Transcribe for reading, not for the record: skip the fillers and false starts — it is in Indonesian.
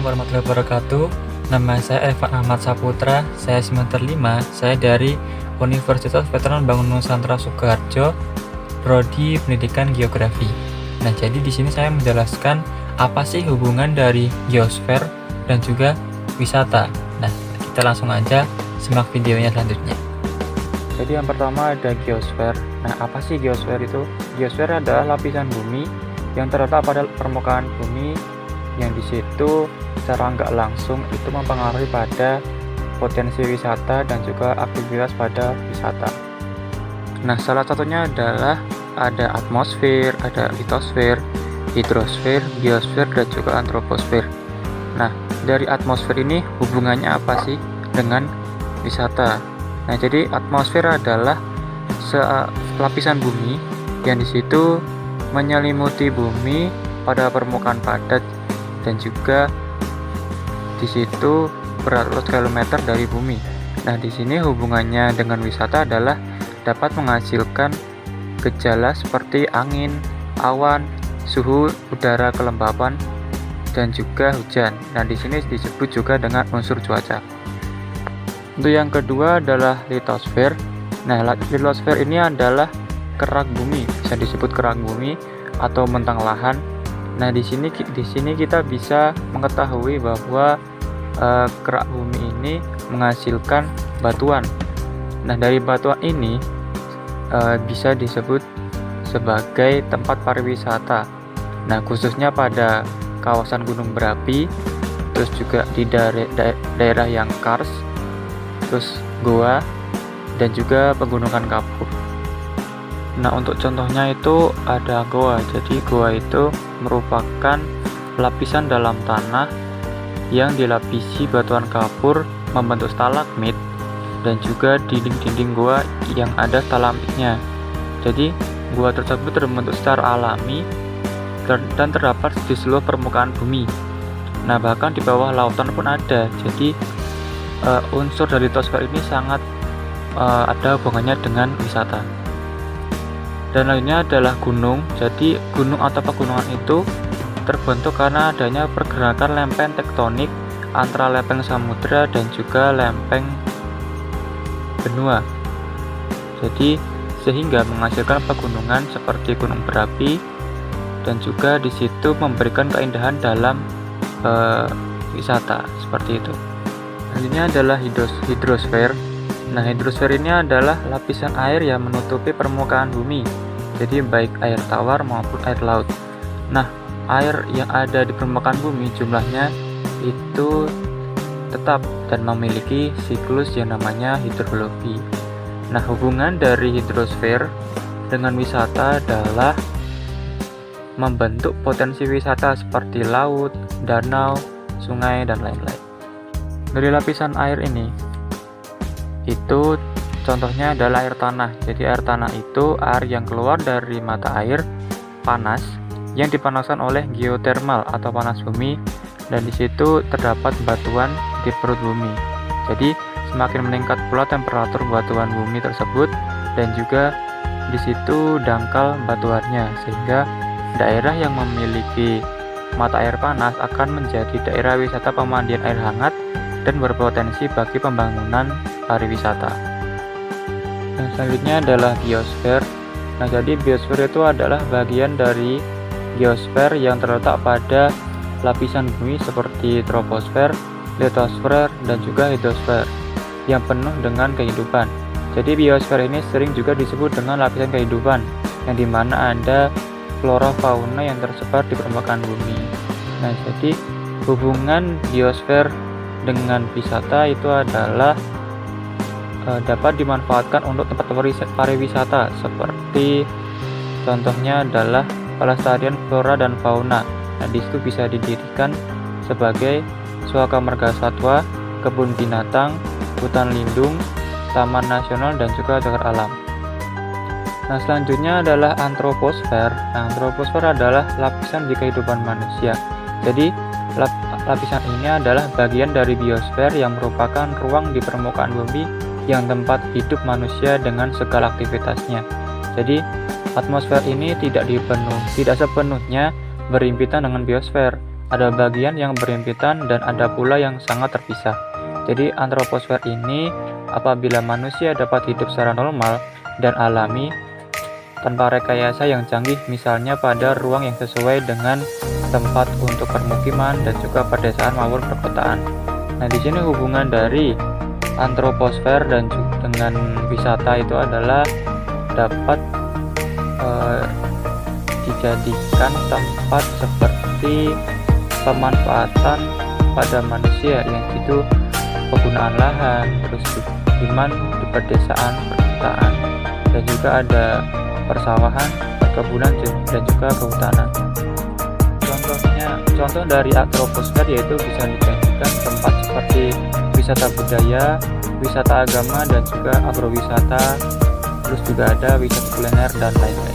warahmatullahi wabarakatuh. Nama saya Evan Ahmad Saputra, saya semester 5, saya dari Universitas Veteran Bangun Nusantara Sukoharjo, Prodi Pendidikan Geografi. Nah, jadi di sini saya menjelaskan apa sih hubungan dari geosfer dan juga wisata. Nah, kita langsung aja simak videonya selanjutnya. Jadi yang pertama ada geosfer. Nah, apa sih geosfer itu? Geosfer adalah lapisan bumi yang terletak pada permukaan bumi yang di situ secara nggak langsung itu mempengaruhi pada potensi wisata dan juga aktivitas pada wisata. Nah, salah satunya adalah ada atmosfer, ada litosfer, hidrosfer, biosfer, dan juga antroposfer. Nah, dari atmosfer ini hubungannya apa sih dengan wisata? Nah, jadi atmosfer adalah lapisan bumi yang di situ menyelimuti bumi pada permukaan padat dan juga di situ beratus kilometer dari bumi. Nah, di sini hubungannya dengan wisata adalah dapat menghasilkan gejala seperti angin, awan, suhu udara kelembapan, dan juga hujan. Nah, di sini disebut juga dengan unsur cuaca. Untuk yang kedua adalah litosfer. Nah, litosfer ini adalah kerak bumi, bisa disebut kerak bumi atau bentang lahan. Nah, di sini kita bisa mengetahui bahwa kerak bumi ini menghasilkan batuan. Nah, dari batuan ini bisa disebut sebagai tempat pariwisata. Nah, khususnya pada kawasan gunung berapi, terus juga di daerah yang kars, terus goa, dan juga pegunungan kapur. Nah, untuk contohnya itu ada goa. Jadi goa itu merupakan lapisan dalam tanah yang dilapisi batuan kapur membentuk stalagmit dan juga dinding-dinding goa yang ada stalamitnya. Jadi goa tersebut terbentuk secara alami dan terdapat di seluruh permukaan bumi. Nah, bahkan di bawah lautan pun ada. Jadi unsur dari litosfer ini sangat ada hubungannya dengan wisata. Dan lainnya adalah gunung. Jadi gunung atau pegunungan itu terbentuk karena adanya pergerakan lempeng tektonik antara lempeng samudra dan juga lempeng benua. Jadi sehingga menghasilkan pegunungan seperti gunung berapi dan juga di situ memberikan keindahan dalam wisata seperti itu. Selanjutnya adalah hidrosfer. Nah, hidrosfer ini adalah lapisan air yang menutupi permukaan bumi. Jadi baik air tawar maupun air laut. Nah, air yang ada di permukaan bumi jumlahnya itu tetap dan memiliki siklus yang namanya hidrologi. Nah, hubungan dari hidrosfer dengan wisata adalah membentuk potensi wisata seperti laut, danau, sungai, dan lain-lain. Dari lapisan air ini itu contohnya adalah air tanah. Jadi air tanah itu air yang keluar dari mata air panas yang dipanaskan oleh geotermal atau panas bumi, dan di situ terdapat batuan di perut bumi. Jadi semakin meningkat pula temperatur batuan bumi tersebut dan juga di situ dangkal batuannya, sehingga daerah yang memiliki mata air panas akan menjadi daerah wisata pemandian air hangat dan berpotensi bagi pembangunan pariwisata. Yang selanjutnya adalah biosfer. Nah, jadi biosfer itu adalah bagian dari geosfer yang terletak pada lapisan bumi seperti troposfer, litosfer, dan juga hidrosfer yang penuh dengan kehidupan. Jadi biosfer ini sering juga disebut dengan lapisan kehidupan, yang dimana ada flora fauna yang tersebar di permukaan bumi. Nah, jadi hubungan biosfer dengan wisata itu adalah dapat dimanfaatkan untuk tempat pariwisata, seperti contohnya adalah pelestarian flora dan fauna. Nah, di situ bisa didirikan sebagai suaka marga satwa, kebun binatang, hutan lindung, taman nasional, dan juga cagar alam. Nah, selanjutnya adalah antroposfer. Nah, antroposfer adalah lapisan di kehidupan manusia. Jadi lapisan ini adalah bagian dari biosfer yang merupakan ruang di permukaan bumi yang tempat hidup manusia dengan segala aktivitasnya. Jadi atmosfer ini tidak sepenuhnya berhimpitan dengan biosfer. ada bagian yang berhimpitan dan ada pula yang sangat terpisah. Jadi antroposfer ini apabila manusia dapat hidup secara normal dan alami tanpa rekayasa yang canggih, misalnya pada ruang yang sesuai dengan tempat untuk permukiman dan juga pedesaan maupun perkotaan. Nah, di sini hubungan dari antroposfer dan dengan wisata itu adalah dapat dijadikan tempat seperti pemanfaatan pada manusia, yang itu penggunaan lahan, terus pemukiman di pedesaan, perkotaan, dan juga ada persawahan, perkebunan, dan juga kehutanan. Contoh dari antroposfer yaitu bisa dijadikan tempat seperti wisata budaya, wisata agama, dan juga agrowisata, terus juga ada wisata kuliner dan lain-lain.